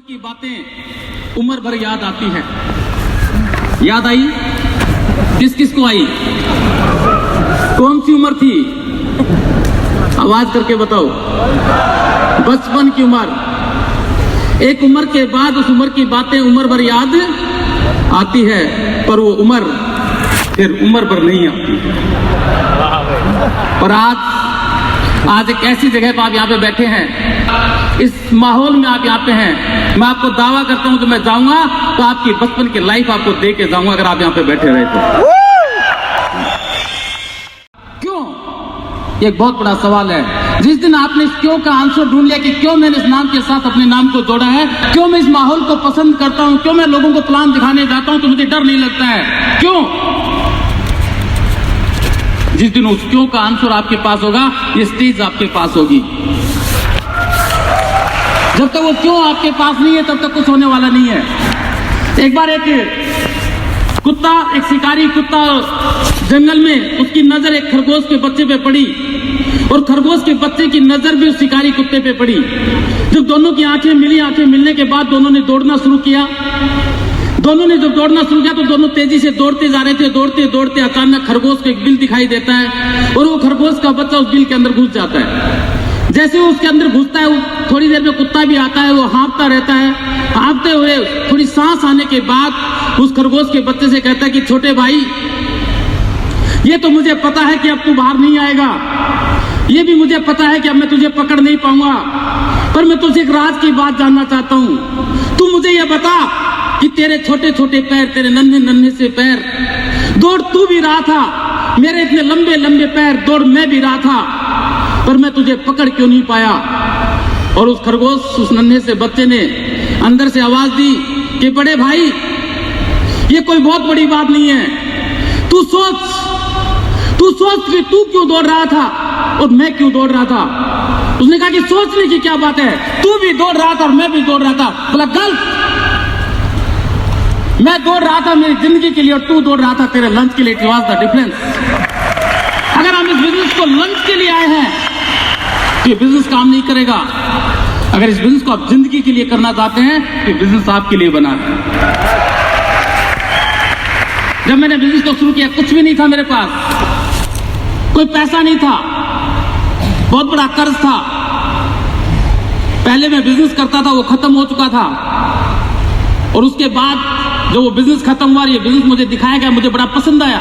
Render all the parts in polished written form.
की बातें उम्र भर याद आती है। याद आई? किस किस को आई? कौन सी उम्र थी? आवाज करके बताओ। बचपन की उम्र। एक उम्र के बाद उस उम्र की बातें उम्र भर याद आती है, पर वो उम्र फिर उम्र भर नहीं आती। और आज एक ऐसी जगह पर आप यहाँ पे बैठे हैं, इस माहौल में आप यहाँ पे हैं, मैं आपको दावा करता हूँ कि मैं जाऊंगा तो आपकी बचपन की लाइफ आपको दे के जाऊंगा अगर आप यहाँ पे बैठे रहे तो। क्यों? ये एक बहुत बड़ा सवाल है। जिस दिन आपने इस क्यों का आंसर ढूंढ लिया कि क्यों मैंने इस नाम के साथ अपने नाम को जोड़ा है, क्यों मैं इस माहौल को पसंद करता हूँ, क्यों मैं लोगों को प्लान दिखाने जाता हूँ तो मुझे डर नहीं लगता है, क्यों? जिस दिन उस क्यों का आंसर आपके पास होगा, ये स्टेज आपके पास होगी। जब तक वो क्यों आपके पास नहीं है तब तक कुछ होने वाला नहीं है। एक बार एक कुत्ता, एक शिकारी कुत्ता जंगल में, उसकी नजर एक खरगोश के बच्चे पे पड़ी और खरगोश के बच्चे की नजर भी उस शिकारी कुत्ते पे पड़ी। जब दोनों की आंखें मिली, आंखें मिलने के बाद दोनों ने दौड़ना शुरू किया। दोनों ने जब दौड़ना शुरू किया तो दोनों तेजी से दौड़ते जा रहे थे। दौड़ते दौड़ते अचानक खरगोश को एक बिल दिखाई देता है और वो खरगोश का बच्चा उस बिल के अंदर घुस जाता है। जैसे वो उसके अंदर घुसता है, थोड़ी देर में कुत्ता भी आता है, वो हाँफता रहता है। हाँफते हुए थोड़ी सांस आने के बाद उस खरगोश के बच्चे से कहता है कि छोटे भाई, ये तो मुझे पता है कि अब तू बाहर नहीं आएगा, ये भी मुझे पता है कि अब मैं तुझे पकड़ नहीं पाऊंगा, पर मैं तुझे एक राज की बात जानना चाहता हूं। तू मुझे ये बता कि तेरे छोटे छोटे पैर, तेरे नन्हे नन्हे से पैर, दौड़ तू भी रहा था, मेरे इतने लंबे लंबे पैर, दौड़ मैं भी रहा था, पर मैं तुझे पकड़ क्यों नहीं पाया? और उस खरगोश, उस नन्हे से बच्चे ने अंदर से आवाज दी कि बड़े भाई, ये कोई बहुत बड़ी बात नहीं है। तू सोच कि तू क्यों दौड़ रहा था और मैं क्यों दौड़ रहा था। उसने कहा कि सोचने की क्या बात है, तू भी दौड़ रहा था और मैं भी दौड़ रहा था। बोला गलत, मैं दौड़ रहा था मेरी जिंदगी के लिए और तू दौड़ रहा था तेरे लंच के लिए। It was the difference. अगर हम इस बिजनेस को लंच के लिए आए हैं तो ये बिजनेस काम नहीं करेगा। अगर इस बिजनेस को आप जिंदगी के लिए करना चाहते हैं तो ये बिजनेस आपके लिए बना है। जब मैंने बिजनेस को शुरू किया, कुछ भी नहीं था मेरे पास, कोई पैसा नहीं था, बहुत बड़ा कर्ज था। पहले मैं बिजनेस करता था, वो खत्म हो चुका था, और उसके बाद जब वो बिजनेस खत्म हुआ, ये बिजनेस मुझे दिखाया गया, मुझे बड़ा पसंद आया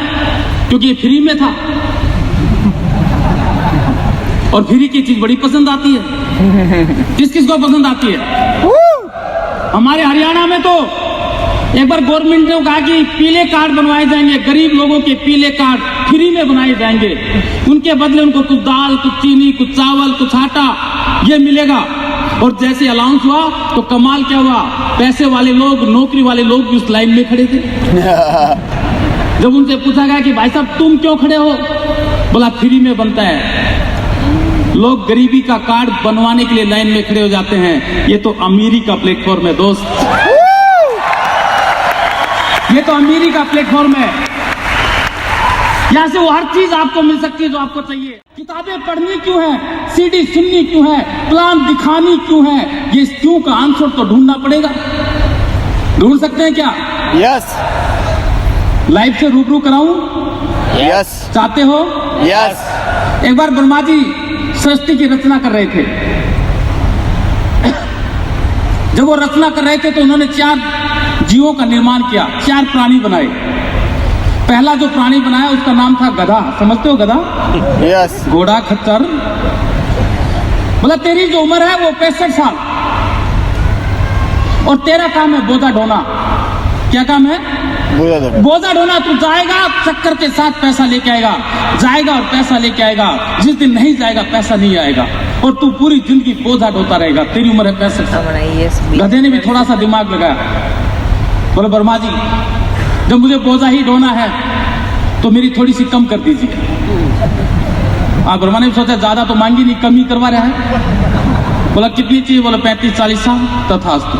क्योंकि ये फ्री में था। और फ्री की चीज बड़ी पसंद आती है। किस किस को पसंद आती है? हमारे हरियाणा में तो एक बार गवर्नमेंट ने कहा कि पीले कार्ड बनवाए जाएंगे, गरीब लोगों के पीले कार्ड फ्री में बनाए जाएंगे, उनके बदले उनको कुछ दाल, कुछ चीनी, कुछ चावल, कुछ आटा ये मिलेगा। और जैसे अलाउंस हुआ तो कमाल क्या हुआ, पैसे वाले लोग, नौकरी वाले लोग भी उस लाइन में खड़े थे। जब उनसे पूछा गया कि भाई साहब तुम क्यों खड़े हो, बोला फ्री में बनता है। लोग गरीबी का कार्ड बनवाने के लिए लाइन में खड़े हो जाते हैं। ये तो अमीरी का प्लेटफॉर्म है दोस्त, ये तो अमीरी का प्लेटफॉर्म है। यहाँ से वो हर चीज आपको मिल सकती है जो आपको चाहिए। किताबें पढ़नी क्यों है, सीडी सुननी क्यों है, प्लान दिखानी क्यों है, ये क्यों का आंसर तो ढूंढना पड़ेगा। ढूंढ सकते हैं क्या? यस। लाइफ से रूबरू कराऊं? यस। चाहते हो? यस। एक बार ब्रह्मा जी सृष्टि की रचना कर रहे थे। जब वो रचना कर रहे थे तो उन्होंने 4 जीवों का निर्माण किया, 4 प्राणी बनाए। पहला जो प्राणी बनाया उसका नाम था गधा। समझते हो गधा? यस। घोड़ा, खच्चर। बोला तेरी जो उम्र है वो 65 साल और तेरा काम है बोझा ढोना। क्या काम है? बोझा ढोना। तू जाएगा, चक्कर के साथ पैसा लेके आएगा, जाएगा और पैसा लेके आएगा। जिस दिन नहीं जाएगा पैसा नहीं आएगा और तू पूरी जिंदगी बोझा ढोता रहेगा। तेरी उम्र है 65 साल। गधे ने भी थोड़ा सा दिमाग लगाया। बोले वर्मा जी, जब मुझे बोझा ही ढोना है तो मेरी थोड़ी सी कम कर दीजिए। वर्मा ने सोचा ज्यादा तो मांगी नहीं, कम ही करवा रहा है। बोला कितनी चाहिए? बोला 35-40 साल। तथास्तु।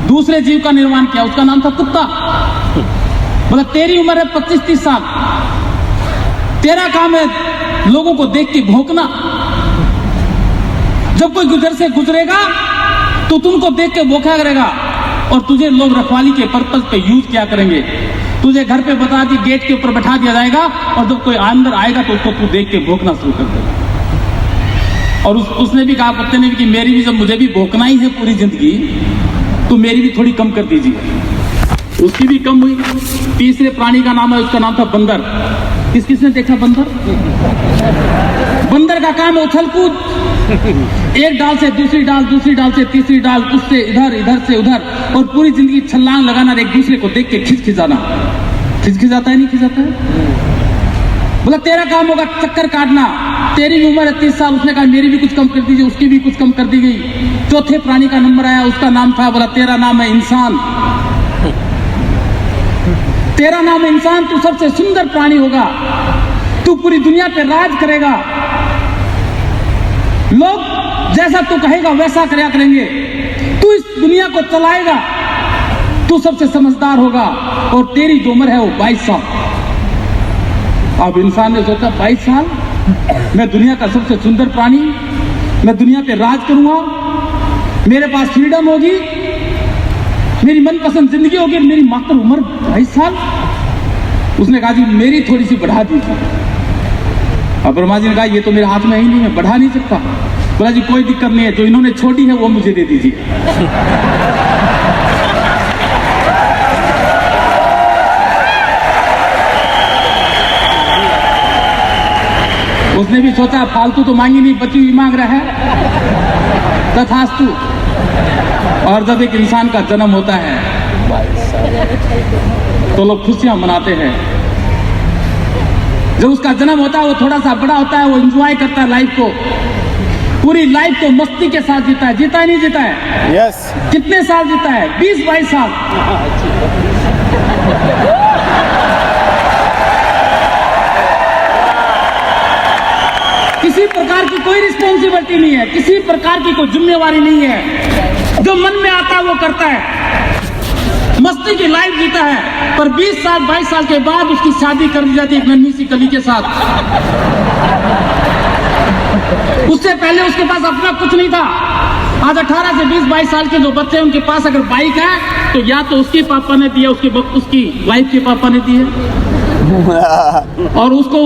दूसरे जीव का निर्माण किया, उसका नाम था कुत्ता। बोला तेरी उम्र है 25-30 साल, तेरा काम है लोगों को देख के भौंकना। जब कोई गुजर से गुजरेगा तो तुमको देख के भूखा करेगा और तुझे लोग रखवाली के पर्पज पे यूज क्या करेंगे। तुझे घर पे बता दी गेट के ऊपर बैठा दिया जाएगा और जब कोई अंदर आएगा तो उसको तू देख के भोंकना शुरू कर देगा। और उसने भी कहा, कुत्ते ने भी, कि मेरी भी, जब मुझे भी भोंकना ही है पूरी जिंदगी तो मेरी भी थोड़ी कम कर दीजिए। उसकी भी कम हुई। तीसरे प्राणी का नाम है, उसका नाम था बंदर। किसने देखा बंदर? बंदर का काम है उछल कूद, एक डाल से दूसरी डाल, दूसरी डाल से तीसरी डाल, उससे इधर, इधर से उधर, और पूरी जिंदगी छलांग लगाना, एक दूसरे को देख के खिसखिसाना। खिसखिसाता है नहीं खिसाता है? बोला तेरा काम होगा चक्कर काटना, तेरी भी उम्र है 30 साल। उसने कहा मेरी भी कुछ कम कर दीजिए, उसकी भी कुछ कम कर दी गई। चौथे प्राणी का नंबर आया, उसका नाम था, बोला तेरा नाम है इंसान। तेरा नाम है इंसान, तू सबसे सुंदर प्राणी होगा, तू पूरी दुनिया पे राज करेगा, लोग जैसा तू कहेगा वैसा करया करेंगे, तू इस दुनिया को चलाएगा, तू सबसे समझदार होगा, और तेरी जो उम्र है वो 22 साल। अब इंसान ने सोचा 22 साल, मैं दुनिया का सबसे सुंदर प्राणी, मैं दुनिया पे राज करूंगा, मेरे पास फ्रीडम होगी, मेरी मनपसंद जिंदगी होगी, मेरी मात्र उम्र 22 साल। उसने कहा जी मेरी थोड़ी सी बढ़ा दीजिए। अब ब्रह्मा जी ने कहा ये तो मेरे हाथ में ही नहीं है, बढ़ा नहीं सकता। बोला जी कोई दिक्कत नहीं है, जो इन्होंने छोड़ी है वो मुझे दे दीजिए। उसने भी सोचा फालतू तो मांगी नहीं, बची हुई मांग रहा है, तथास्तु। और जब एक इंसान का जन्म होता है तो लोग खुशियां मनाते हैं। जब उसका जन्म होता है वो थोड़ा सा बड़ा होता है, वो एंजॉय करता है लाइफ को, पूरी लाइफ को मस्ती के साथ जीता है। जीता है नहीं जीता है? यस। कितने साल जीता है? 20-22 साल। किसी प्रकार की कोई रिस्पॉन्सिबिलिटी नहीं है, किसी प्रकार की कोई जिम्मेवारी नहीं है, जो मन में आता है वो करता है, मस्ती की लाइफ जीता है। पर 20 साल 22 साल के बाद उसकी शादी कर दी जाती है एक नन्ही सी कली के साथ। उससे पहले उसके पास अपना कुछ नहीं था। आज 18 से 20-22 साल के जो बच्चे हैं उनके पास अगर बाइक है तो या तो उसके पापा ने दिया, उसकी वाइफ के पापा ने दी है, और उसको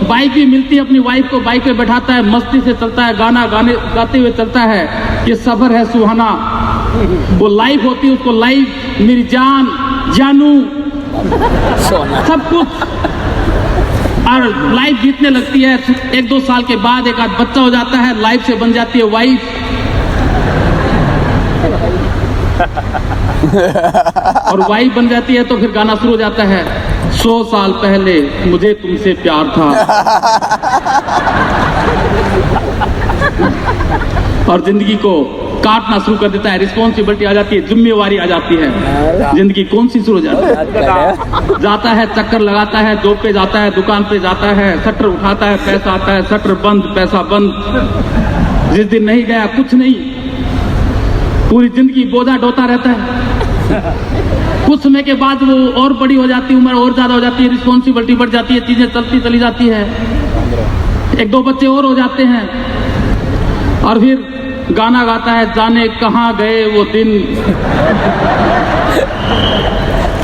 बाइक भी मिलती है, अपनी वाइफ को बाइक पे बैठाता है, मस्ती से चलता है, गाना गाते हुए चलता है। ये सफर है सुहाना, वो लाइफ होती है, उसको लाइफ, मेरी जान, जानू, सब कुछ, और लाइफ बीतने लगती है। 1-2 साल के बाद एक आध बच्चा हो जाता है, लाइफ से बन जाती है वाइफ, और वाइफ बन जाती है तो फिर गाना शुरू हो जाता है, 100 साल पहले मुझे तुमसे प्यार था। और जिंदगी को काटना शुरू कर देता है, रिस्पॉन्सिबिलिटी आ जाती है, जिम्मेवारी आ जाती है। जिंदगी कौन सी शुरू हो जाती है? जाता है, चक्कर लगाता है, जॉब पे जाता है, दुकान पे जाता है, शटर उठाता है, पैसा आता है, शटर बंद, पैसा बंद। जिस दिन नहीं गया कुछ नहीं, पूरी जिंदगी बोझा ढोता रहता है। कुछ समय के बाद वो और बड़ी हो जाती है, उम्र और ज्यादा हो जाती है, रिस्पॉन्सिबिलिटी बढ़ जाती है, चीजें चलती चली जाती है, 1-2 बच्चे और हो जाते हैं, और फिर गाना गाता है, जाने कहाँ गए वो दिन।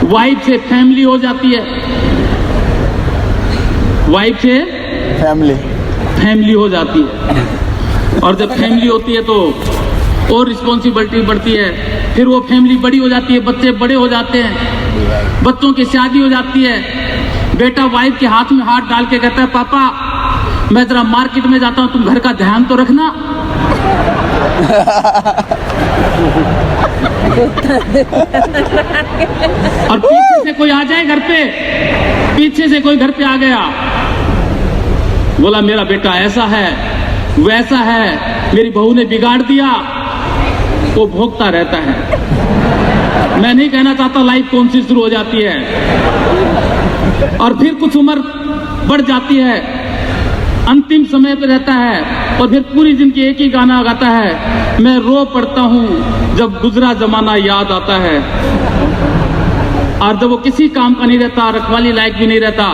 वाइफ से फैमिली हो जाती है, वाइफ से फैमिली हो जाती है, और जब फैमिली होती है तो और रिस्पॉन्सिबिलिटी बढ़ती है। फिर वो फैमिली बड़ी हो जाती है, बच्चे बड़े हो जाते हैं, बच्चों की शादी हो जाती है। बेटा वाइफ के हाथ में हाथ डाल के कहता है, पापा मैं जरा मार्केट में जाता हूँ, तुम घर का ध्यान तो रखना। और पीछे से कोई आ जाए घर पे, पीछे से कोई घर पे आ गया, बोला मेरा बेटा ऐसा है वैसा है, मेरी बहू ने बिगाड़ दिया, वो भोगता रहता है। मैं नहीं कहना चाहता लाइफ कौन सी शुरू हो जाती है, और फिर कुछ उम्र बढ़ जाती है, अंतिम समय पे रहता है, और फिर पूरी जिंदगी एक ही गाना गाता है, मैं रो पड़ता हूँ जब गुजरा जमाना याद आता है। और जब वो किसी काम का नहीं रहता, रखवाली लायक भी नहीं रहता,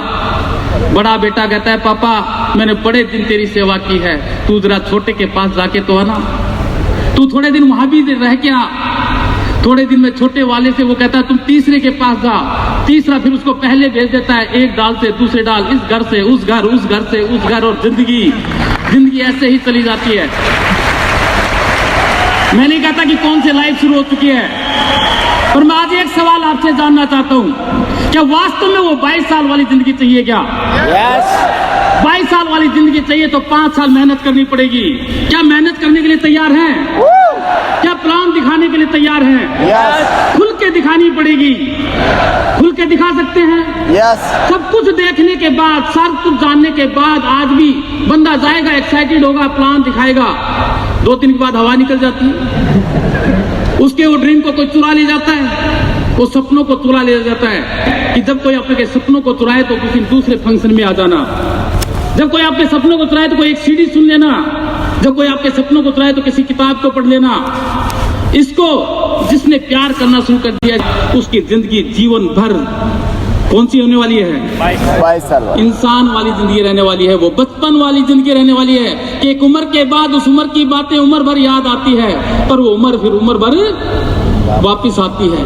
बड़ा बेटा कहता है, पापा मैंने बड़े दिन तेरी सेवा की है, तू जरा छोटे के पास जाके तो आना। तू थोड़े दिन वहां भी रह के आ। थोड़े दिन में छोटे वाले से वो कहता है तुम तीसरे के पास जा। तीसरा फिर उसको पहले भेज देता है, एक डाल से दूसरे डाल, इस घर से उस घर, उस घर से उस घर, और जिंदगी ऐसे ही चली जाती है। मैं नहीं कहता कि कौन से लाइफ शुरू हो चुकी है, पर मैं आज एक सवाल आपसे जानना चाहता हूं, क्या वास्तव में वो 22 साल वाली जिंदगी चाहिए क्या? यस 22 साल वाली जिंदगी चाहिए तो 5 साल मेहनत करनी पड़ेगी। क्या मेहनत करने के लिए तैयार हैं? क्या प्लान दिखाने के लिए तैयार हैं? यस खुल के दिखानी पड़ेगी। खुल के दिखा सकते हैं? यस सब कुछ देखने के बाद, सब कुछ जानने के बाद आज भी बंदा जाएगा, एक्साइटेड होगा, प्लान दिखाएगा, 2 दिन के बाद हवा निकल जाती है। उसके वो ड्रीम को कोई चुरा ले जाता है, वो सपनों को चुरा ले जाता है। कि जब कोई आपके सपनों को चुराए तो किसी दूसरे फंक्शन में आ जाना। जब कोई आपके सपनों को चुराए तो कोई एक सीडी सुन लेना। जब कोई आपके सपनों को चुराए तो किसी किताब को पढ़ लेना। इसको जिसने प्यार करना शुरू कर दिया, उसकी जिंदगी जीवन भर कौन सी होने वाली है? 22 साल इंसान वाली जिंदगी रहने वाली है, वो बचपन वाली जिंदगी रहने वाली है कि एक उम्र के बाद उस उम्र की बातें उम्र भर याद आती है, पर वो उम्र फिर उम्र भर वापिस आती है।